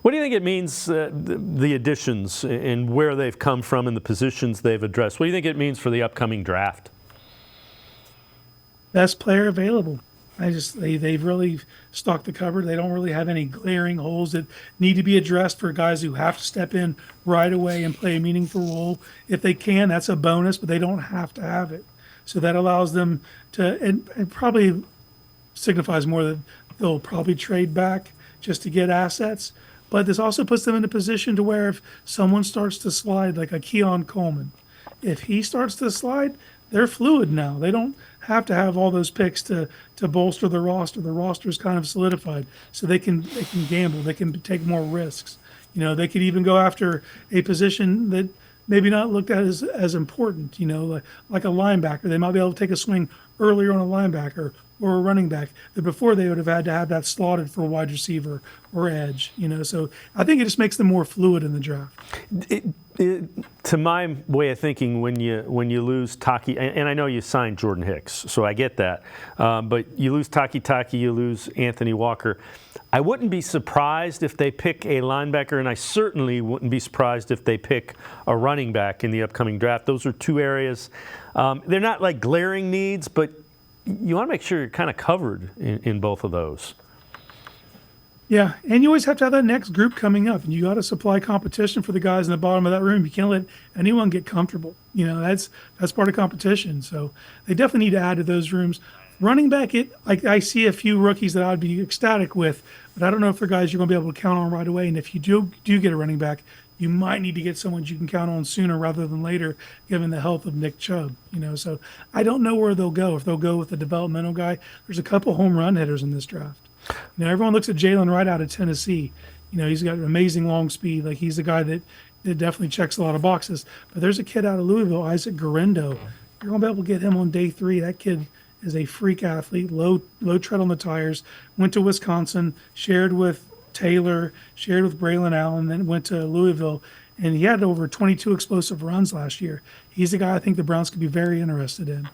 What do you think it means, the additions and where they've come from and the positions they've addressed? What do you think it means for the upcoming draft? Best player available. They've really stocked the cupboard. They don't really have any glaring holes that need to be addressed for guys who have to step in right away and play a meaningful role. If they can, that's a bonus, but they don't have to have it. So that allows them to, and probably signifies more that they'll probably trade back just to get assets. But this also puts them in a position to where if someone starts to slide, like a Keon Coleman, if he starts to slide, they're fluid now. They don't have to have all those picks to bolster the roster. The roster is kind of solidified, so they can gamble. They can take more risks. They could even go after a position that maybe not looked at as important. Like a linebacker. They might be able to take a swing earlier on a linebacker or a running back that before they would have had to have that slotted for a wide receiver or edge. So I think it just makes them more fluid in the draft. To my way of thinking, when you lose Taki, and I know you signed Jordan Hicks, so I get that, but you lose Taki, you lose Anthony Walker. I wouldn't be surprised if they pick a linebacker, and I certainly wouldn't be surprised if they pick a running back in the upcoming draft. Those are two areas. They're not like glaring needs, but you want to make sure you're kind of covered in both of those. Yeah, and you always have to have that next group coming up, and you got to supply competition for the guys in the bottom of that room. You can't let anyone get comfortable. That's part of competition. So they definitely need to add to those rooms. Running back, I see a few rookies that I'd be ecstatic with, but I don't know if they're guys you're going to be able to count on right away. And if you do get a running back, you might need to get someone you can count on sooner rather than later, given the health of Nick Chubb. So I don't know where they'll go. If they'll go with a developmental guy, there's a couple home run hitters in this draft. Everyone looks at Jalen Wright out of Tennessee. He's got amazing long speed. Like, he's a guy that definitely checks a lot of boxes. But there's a kid out of Louisville, Isaac Garendo. You're going to be able to get him on day 3. That kid is a freak athlete, low tread on the tires, went to Wisconsin, shared with Taylor, shared with Braylon Allen, then went to Louisville. And he had over 22 explosive runs last year. He's a guy I think the Browns could be very interested in.